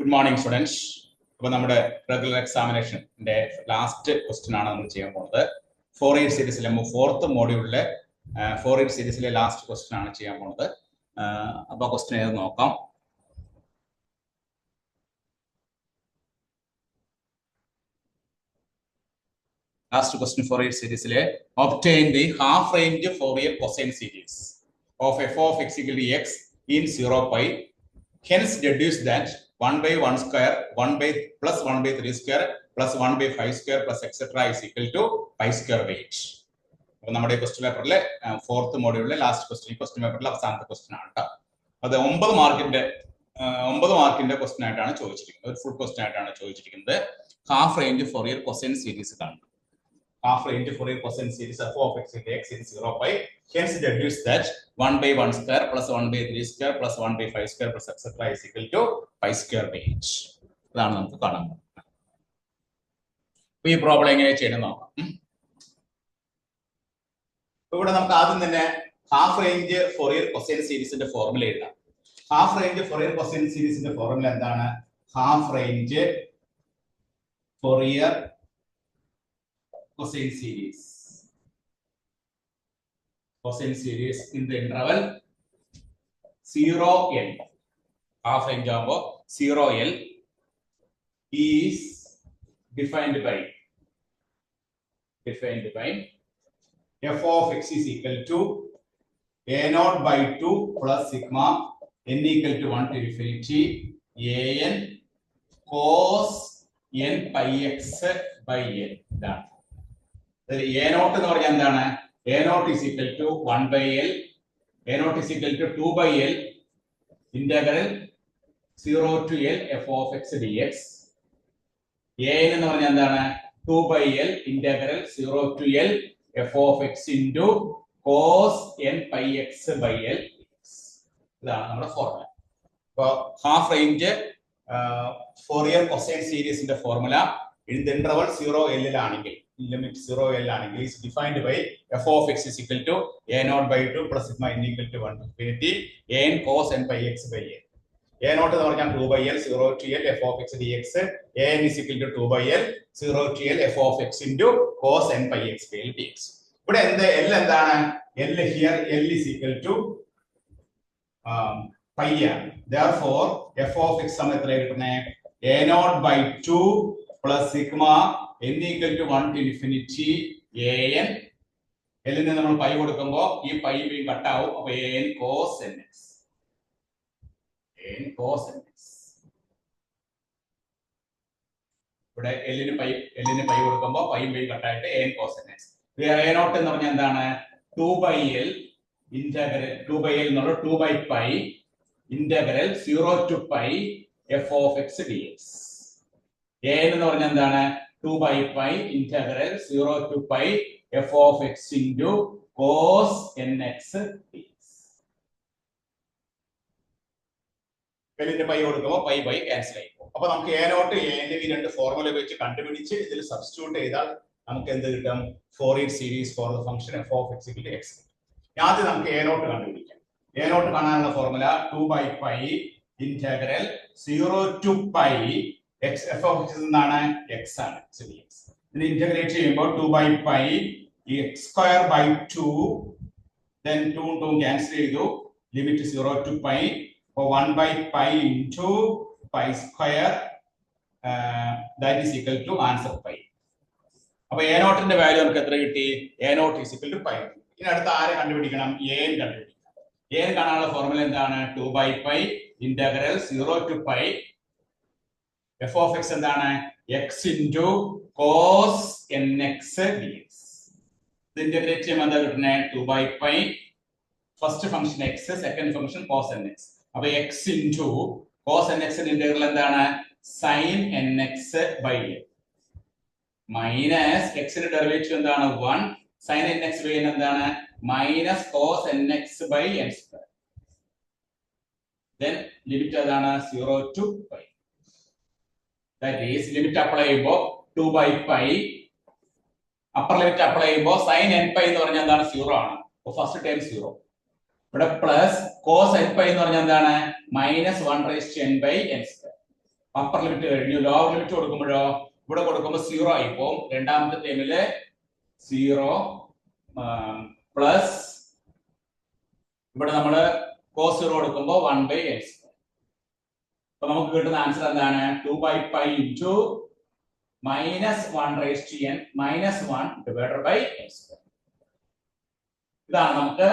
Good morning, students. അപ്പോൾ നമ്മുടെ regular എക്സാമിനേഷന്റെ last question ആണ് നമ്മൾ ചെയ്യാൻ പോകുന്നത്. ഫോറിയർ സീരീസിലെ ഫോർത്ത് മോഡ്യൂളിലെ ഫോറിയർ സീരീസിലെ ലാസ്റ്റ് ക്വസ്റ്റ്യൻ ആണ് ചെയ്യാൻ പോകുന്നത്. അപ്പോൾ ക്വസ്റ്റ്യൻ ഏത് നോക്കാം. Last question Fourier series obtain the half range Fourier cosine series of f of x equal to x in 0 pi. Hence deduce that 1 by 1 square 1 by plus 1 by 3 square plus 1 by 5 square plus etc. is equal to pi square by 8. അപ്പോൾ നമ്മുടെ question പേപ്പറിലെ fourth മോഡ്യൂളിലെ last question, question പേപ്പറിലെ അവസാനത്തെ question ആണ് കേട്ടോ. അത് 9 മാർക്കിന്റെ ക്വസ്റ്റ്യൻ ആയിട്ടാണ് ചോദിച്ചിരിക്കുന്നത്. ഒരു ഫുൾ ക്വസ്റ്റ്യൻ ആയിട്ടാണ് ചോദിച്ചിരിക്കുന്നത്. Half range Fourier cosine series കാണും. Half range Fourier cosine series f of x into x in 0 pi. Hence deduce that 1 by 1 square plus 1 by 3 square plus 1 by 5 square plus etc. is equal to pi square by 8. ഇതാണ് നമുക്ക് കാണാൻ. ഈ problem എങ്ങനെ ചെയ്യണം നോക്കാം. ഇവിടെ നമുക്ക് ആദ്യം തന്നെ ഹാഫ് റേഞ്ച് ഫോറിയർ കൊസൈൻ സീരീസിന്റെ ഫോർമുല എഴുതാം. ഹാഫ് റേഞ്ച് ഫോറിയർ കൊസൈൻ സീരീസിന്റെ ഫോർമുല എന്താണ്? Half range Fourier cosine series in the interval 0L, half range of 0L is defined by f of x is equal to a0 by 2 plus sigma n equal to 1 to infinity an cos n pi x by n. Done. A0 എന്ന് പറഞ്ഞാൽ എന്താണ്? A0 is equal to 1 by L, A0 is equal to 2 by L integral 0 to L f of x dx. An എന്ന് പറഞ്ഞാൽ എന്താണ്? 2 by L integral 0 to L f of x into cos n pi x by L dx. ഇതാണ് നമ്മുടെ formula. അപ്പോൾ half range Fourier cosine സീരീസിന്റെ formula in the interval 0L ആണെങ്കിൽ, limit 0L ആണെങ്കിൽ is defined by f of x is equal to a0 by 2 plus sigma n equal to 1 to infinity an cos n pi x by n. a0 എന്ന് പറഞ്ഞാൽ 2 by L 0 to L f of x dx. an is equal to 2 by L 0 to L f of x into cos n pi x by L dx. ഇവിടെ L എന്താണ്? L here L is equal to pi ആണ്. Therefore f of x സമം എത്ര കിട്ടുന്നേ? a0 by 2 plus sigma n equal to 1 to infinity an. L നെ നമ്മൾ pi കൊടുക്കുമ്പോൾ ഈ pi വീണ്ടും കട്ട് ആവും. അപ്പോൾ an cos nx, ഇവിടെ L ന് പൈ കൊടുക്കുമ്പോൾ പൈ വീണ്ടും കട്ട് ആയിട്ട് an cos nx. a0 എന്ന് പറഞ്ഞാൽ എന്താണ്? 2 by L integral 2 by L എന്നുള്ള 2 by pi integral 0 to pi f of x dx. an എന്ന് പറഞ്ഞാൽ എന്താണ്? 2 by pi integral 0 to pi f of x into cos nx dx. വെളിന്റെ pi കൊടുക്കുമ്പോൾ pi by cancel ആയി പോകും. അപ്പോൾ നമുക്ക് a0 an ഈ രണ്ട് ഫോർമുല വെച്ച് കണ്ടുപിടിച്ച് ഇതിൽ സബ്സ്റ്റിറ്റ്യൂട്ട് ചെയ്താൽ നമുക്ക് എന്ത് കിട്ടും? Fourier series for the function f of x equal to x. ആദ്യം നമുക്ക് a0 കണ്ടുപിടിക്കാം. a0 കാണാനുള്ള formula 2 by pi integral 0 to pi x f of x എന്താണ്? x ആണ്. ഇതിനെ ഇന്റഗ്രേറ്റ് ചെയ്യുമ്പോൾ 2 by pi x square by 2 then 2 cancel ചെയ്തു, limit 0 to pi. അപ്പോൾ 1 by pi into pi square that is equal to answer pi. അപ്പോൾ a0 ന്റെ value നമുക്ക് എത്ര കിട്ടി? a0 is equal to pi. ഇനി അടുത്ത ആരെ കണ്ടുപിടിക്കണം? an കണ്ടുപിടിക്കണം. an കാണാനുള്ള ഫോർമുല എന്താണ്? 2 by pi integral 0 to pi f of x എന്താണ്? x into cos nx dx. ഇത് ഇന്റഗ്രേറ്റ് ചെയ്യുമ്പോൾ എന്താ കിട്ടുന്നത്? 2 by pi first function x, second function cos nx. അപ്പോൾ x into cos nx ന്റെ ഇന്റഗ്രൽ എന്താണ്? sin nx by n minus x ന്റെ derivative എന്താണ്? 1 sin nx by n എന്താണ്? Minus cos nx by n square. then limit ഏതാണ്? 0 to pi. That is limit apply ചെയ്യുമ്പോൾ 2 by pi upper limit apply ചെയ്യുമ്പോൾ sin n pi എന്ന് പറഞ്ഞാൽ എന്താണ്? 0 ആണ്. അപ്പോൾ ഫസ്റ്റ് ടൈം 0. ഇവിടെ പ്ലസ് cos n pi എന്ന് പറഞ്ഞാൽ എന്താണ്? -1 raised to n by n square. Upper limit കഴിഞ്ഞു. ലോവർ ലിമിറ്റ് കൊടുക്കുമ്പോഴോ ഇവിടെ കൊടുക്കുമ്പോൾ 0 ആയി പോകും. രണ്ടാമത്തെ ടേമില് 0 പ്ലസ് ഇവിടെ നമ്മള് cos 0 കൊടുക്കുമ്പോൾ 1/n². അപ്പൊ നമുക്ക് കിട്ടുന്ന ആൻസർ എന്താണ്? 2/π into -1/n -1/n². ഇതാണ് നമുക്ക്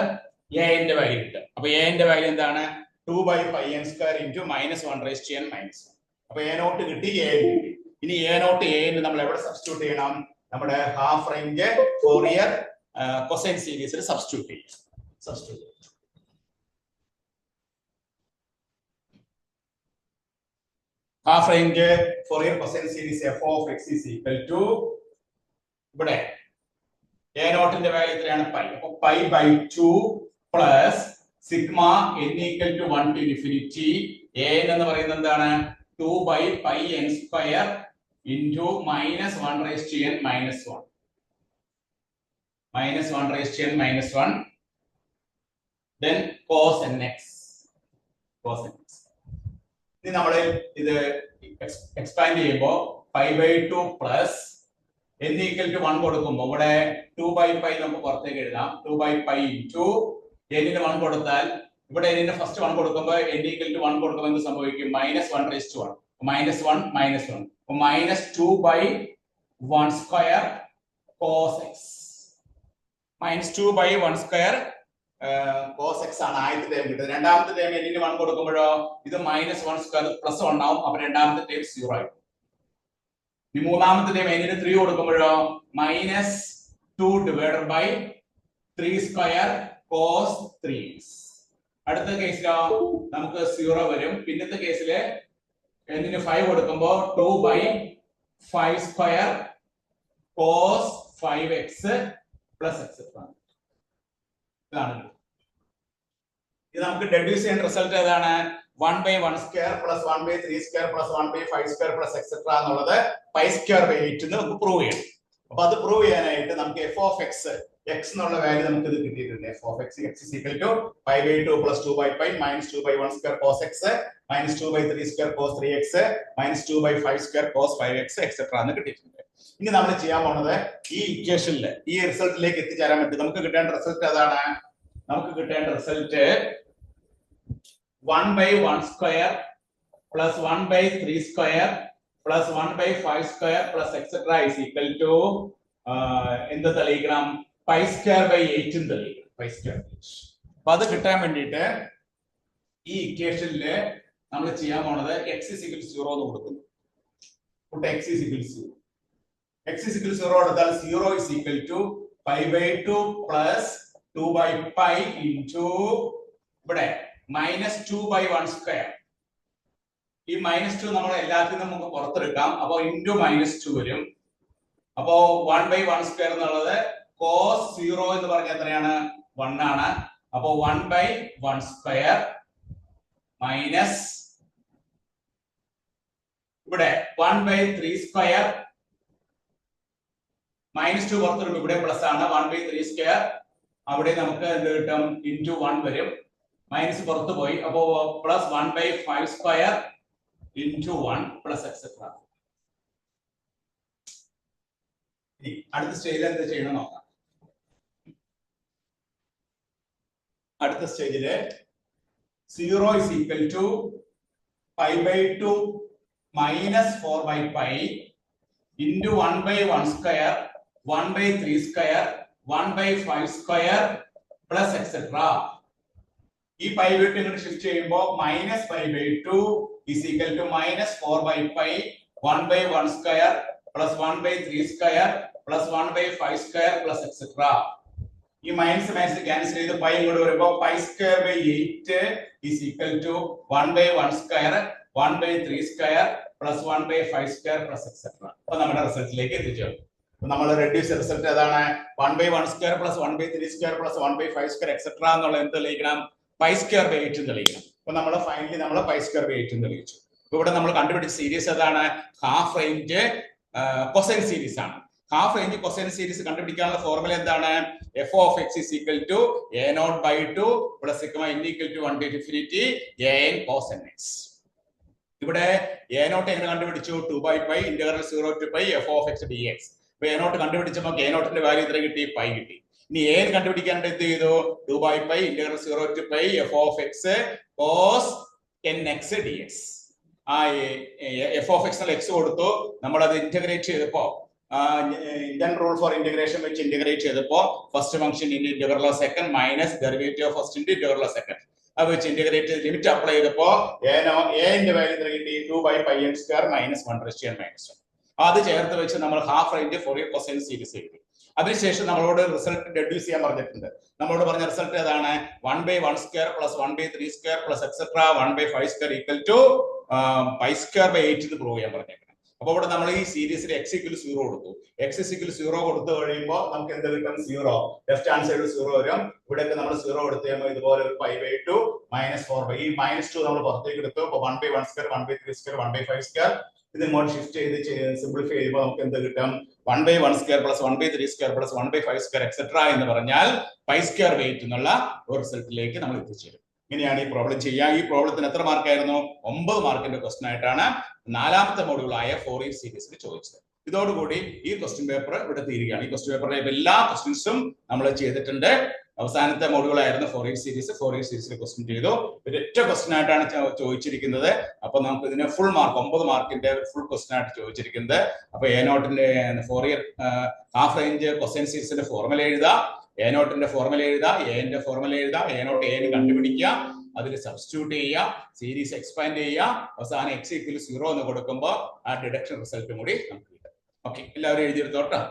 a ന്റെ വാല്യൂ കിട്ടുക. അപ്പൊ a ന്റെ വാല്യൂ എന്താണ്? 2/πn² into -1/n -1. അപ്പൊ a നോട്ട് കിട്ടി, a കിട്ടി. ഇനി a നോട്ട് a ന് നമ്മൾ എവിടെ സബ്സ്റ്റിറ്റ്യൂട്ട് ചെയ്യണം? നമ്മുടെ ഹാഫ് റേഞ്ച് ഫോറിയർ കൊസൈൻ സീരീസിൽ സബ്സ്റ്റിറ്റ്യൂട്ട് ചെയ്യും. Half range Fourier cosine series f of x is equal to ഇവിടെ a നോട്ടിന്റെ വാല്യൂ എത്രയാണ്? പൈ. അപ്പൊ π/2 plus sigma n equal to 1 to infinity a എന്ന് പറയുന്നത് എന്താണ്? 2/πn² into -1/n -1. -1/n -1 then cos nx. ഇനി നമ്മൾ ഇത് എക്സ്പാൻഡ് ചെയ്യുമ്പോൾ π/2 പ്ലസ് n equal to 1 കൊടുക്കുമ്പോൾ ഇവിടെ 2/π നമുക്ക് പുറത്തേക്ക് എഴുതാം. 2/π into n ന് 1 കൊടുത്താൽ ഇവിടെ n ന് ഫസ്റ്റ് 1 കൊടുക്കുമ്പോൾ n equal to 1 കൊടുക്കുമ്പോൾ എന്ത് സംഭവിക്കും? -1/1 -1 -1 -2/1² cos x. -2/1² cos x ആണ് ആദ്യത്തെ ടേം കിട്ടുന്നത്. രണ്ടാമത്തെ ടേം n ന് 1 കൊടുക്കുമ്പോഴോ ഇത് -1² പ്ലസ് 1 ആവും. അപ്പൊ രണ്ടാമത്തെ ടേം 0 ആയി. ഈ മൂന്നാമത്തെ ടേം n ന് 3 കൊടുക്കുമ്പോഴോ -2/3² cos 3x. അടുത്ത കേസിലോ നമുക്ക് 0 വരും. പിന്നത്തെ കേസില് n ന് 5 കൊടുക്കുമ്പോൾ 2/5² cos 5x പ്ലസ് എക്സെട്ര. ഇതാണ് ഇത് നമുക്ക് ഡെഡ്യൂസ് ചെയ്യേണ്ട റിസൾട്ട് ഏതാണ്? 1/1² പ്ലസ് 1/3² പ്ലസ് 1/5² പ്ലസ് എക്സെട്ര എന്നുള്ളത് π²/8 എന്ന് നമുക്ക് പ്രൂവ് ചെയ്യണം. അപ്പൊ അത് പ്രൂവ് ചെയ്യാനായിട്ട് നമുക്ക് f of x എന്നുള്ള വാല്യൂ നമുക്ക് ഇത് കിട്ടിയിട്ടുണ്ട്. f of x is equal to π/2 plus 2/π minus 2/1² cos x minus 2/3² cos 3x minus 2/5² cos 5x etc. എന്ന് കിട്ടിയിട്ടുണ്ട്. ഇനി നമ്മൾ ചെയ്യാൻ പോകുന്നത് ഈ ഇക്വേഷനിൽ ഈ റിസൾട്ടിലേക്ക് എത്തിച്ചേരാൻ വേണ്ടി നമുക്ക് കിട്ടേണ്ട റിസൾട്ട് ഏതാണ്? നമുക്ക് കിട്ടേണ്ട result 1/1² plus 1/3² plus 1/5² plus etc. is equal to എന്ത് തെളിയിക്കണം? π²/8 തെളിയിക്കണം. π²/8. അപ്പൊ അത് കിട്ടാൻ വേണ്ടിയിട്ട് ഈ ഇക്വേഷനില് നമ്മൾ ചെയ്യാൻ പോണത് x is equal to 0 എന്ന് കൊടുക്കുന്നു. x is equal to 0. x is equal to 0 എടുത്താൽ 0 is equal to π/2 plus 2/π into ഇവിടെ -2/1². ഈ -2 നമ്മൾ എല്ലാത്തിനും നമുക്ക് പുറത്തെടുക്കാം. അപ്പൊ ഇൻറ്റു -2 വരും. അപ്പോ 1/1² എന്നുള്ളത് cos 0 എന്ന് പറഞ്ഞാൽ എത്രയാണ്? 1 ആണ്. അപ്പോ 1/1² മൈനസ് ഇവിടെ 1/3² -2 പുറത്തെടുക്കും. ഇവിടെ പ്ലസ് ആണ്. 1/3² അവിടെ നമുക്ക് എന്ത് കിട്ടും? ഇൻറ്റു 1 വരും. മൈനസ് പുറത്തു പോയി. അപ്പോ പ്ലസ് 1/5² ഇൻറ്റു 1 പ്ലസ് എക്സെട്ര. അടുത്ത സ്റ്റേജിൽ എന്ത് ചെയ്യണം നോക്കാം. അടുത്ത സ്റ്റേജില് 0 is equal to π/2 minus 4/π into 1/1², 1/3², 1/5² plus etc. ഈ π/2 ഇങ്ങോട്ട് ഷിഫ്റ്റ് ചെയ്യുമ്പോൾ -π/2 is equal to -4/π 1/1² plus 1/3² plus 1/5² plus etc. ഈ മൈനസ് മൈനസ് ക്യാൻസൽ ചെയ്ത് പൈ ഇങ്ങോട്ട് വരുമ്പോൾ π²/8 is equal to 1/1² 1/3² plus 1/5² plus etc. അപ്പൊ നമ്മുടെ റിസൾട്ടിലേക്ക് എത്തിച്ചേർന്നു. അപ്പൊ നമ്മൾ റെഡ്യൂസ് റിസൾട്ട് ഏതാണ്? 1/1² plus 1/3² plus 1/5² etc. എന്നുള്ള എന്ത് തെളിയിക്കണം? π²/8 തെളിയിക്കണം. അപ്പൊ നമ്മൾ ഫൈനലി നമ്മൾ π²/8 തെളിയിച്ചു. അപ്പൊ ഇവിടെ നമ്മൾ കണ്ടുപിടിച്ച സീരീസ് ഏതാണ്? ഹാഫ് റേഞ്ച് കൊസൈൻ സീരീസ് ആണ്. ഹാഫ് റേഞ്ച് കൊസൈൻ സീരീസ് കണ്ടുപിടിക്കാനുള്ള ഫോർമുല എന്താണ്? f of x is equal to a0/2 plus sigma n equal to 1 to infinity an cos nx. ഇവിടെ എ നോട്ട് എങ്ങനെ കണ്ടുപിടിച്ചു 2/π integral 0 to π f of x dx. ഇപ്പൊ a nought കണ്ടുപിടിച്ചപ്പോൾ a നോട്ടിന്റെ value എത്ര കിട്ടി? പൈ കിട്ടി. ഇനി എ കണ്ടുപിടിക്കാനായിട്ട് എന്ത് ചെയ്തു? 2/π integral 0 to π f of x cos nx dx. ആ എഫ് ഓഫ് എക്സ് എക്സ് കൊടുത്തു, നമ്മൾ അത് ഇന്റഗ്രേറ്റ് ചെയ്തപ്പോ ഇന്ത്യൻ റൂൾ ഫോർ ഇന്റഗ്രേഷൻ വെച്ച് ഇന്റഗ്രേറ്റ് ചെയ്തപ്പോ first function in integral of second minus derivative of first into integral of second അത് വെച്ച് integrate limit apply ചെയ്തപ്പോ എന്റെ വാല്യൂ എത്ര കിട്ടി? 2/πn² minus 1/n-1. അത് ചേർത്ത് വെച്ച് നമ്മൾ half range Fourier cosine series എഴുതി. അതിനുശേഷം നമ്മളോട് റിസൾട്ട് ഡെഡ്യൂസ് ചെയ്യാൻ പറഞ്ഞിട്ടുണ്ട്. നമ്മളോട് പറഞ്ഞ റിസൾട്ട് ഏതാണ്? 1/1² plus 1/3² plus etcetera 1/5² equal to π²/8 എന്ന് പ്രൂവ് ചെയ്യാൻ പറഞ്ഞേക്കണം. അപ്പൊ ഇവിടെ നമ്മൾ ഈ സീരീസിൽ x = 0 കൊടുത്തു. x = 0 കൊടുത്തു കഴിയുമ്പോൾ നമുക്ക് എന്ത് കിട്ടും? 0. ലെഫ്റ്റ് ഹാൻഡ് സൈഡ് 0 വരും. ഇവിടെയൊക്കെ നമ്മൾ 0 കൊടുത്തു കഴിയുമ്പോൾ ഇതുപോലെ ഒരു π/2 -4/. ഈ -2 നമ്മൾ പുറത്തേക്ക് എടുത്തു. അപ്പൊ 1/1², 1/3², 1/5² ഇത് ഇങ്ങോട്ട് ഷിഫ്റ്റ് ചെയ്ത് സിംപ്ലിഫൈ ചെയ്യുമ്പോൾ നമുക്ക് എന്ത് കിട്ടും? 1/1² പ്ലസ് 1/3² പ്ലസ് 1/5² എക്സെട്ര എന്ന് പറഞ്ഞാൽ π²/8 എന്നുള്ള ഒരു റിസൾട്ടിലേക്ക് നമ്മൾ എത്തിച്ചേരും. ഇങ്ങനെയാണ് ഈ പ്രോബ്ലം ചെയ്യുക. ഈ പ്രോബ്ലത്തിന് എത്ര മാർക്കായിരുന്നു? 9 മാർക്കിന്റെ ക്വസ്റ്റൻ ആയിട്ടാണ് 4ാമത്തെ മോഡ്യൂളായ ഫോറിയർ സീരീസിൽ ചോദിച്ചത്. ഇതോടുകൂടി ഈ ക്വസ്റ്റ്യൻ പേപ്പർ ഇവിടെ തീരുകയാണ്. ഈ ക്വസ്റ്റ്യൻ പേപ്പറിലെ എല്ലാ ക്വസ്റ്റ്യൻസും നമ്മൾ ചെയ്തിട്ടുണ്ട്. അവസാനത്തെ മോഡ്യൂളായിരുന്നു ഫോറിയർ സീരീസ്. ഫോറിയർ സീരീസിൽ ക്വസ്റ്റ്യൻ ചെയ്തു. ഒരൊറ്റ ക്വസ്റ്റൻ ആയിട്ടാണ് ചോദിച്ചിരിക്കുന്നത്. അപ്പൊ നമുക്ക് ഇതിന് ഫുൾ മാർക്ക് 9 മാർക്കിന്റെ ഫുൾ ക്വസ്റ്റൻ ആയിട്ട് ചോദിച്ചിരിക്കുന്നത്. അപ്പൊ എ നോട്ടിന്റെ ഫോറിയർ ഹാഫ് റേഞ്ച് കൊസൈൻ സീരീസിന്റെ ഫോർമുല എഴുതാം, എ നോട്ടിന്റെ ഫോർമുല എഴുതാം, എന്റെ ഫോർമുല എഴുതാം, എ നോട്ട് എന് കണ്ടുപിടിക്കുക, അതിൽ സബ്സ്റ്റിറ്റ്യൂട്ട് ചെയ്യുക, സീരീസ് എക്സ്പാൻഡ് ചെയ്യുക, അവസാനം x = 0 എന്ന് കൊടുക്കുമ്പോൾ ആ ഡിഡക്ഷൻ റിസൾട്ടും കൂടി നമുക്ക് കിട്ടും. ഓക്കെ, എല്ലാവരും എഴുതിയെടുത്തോട്ടോ.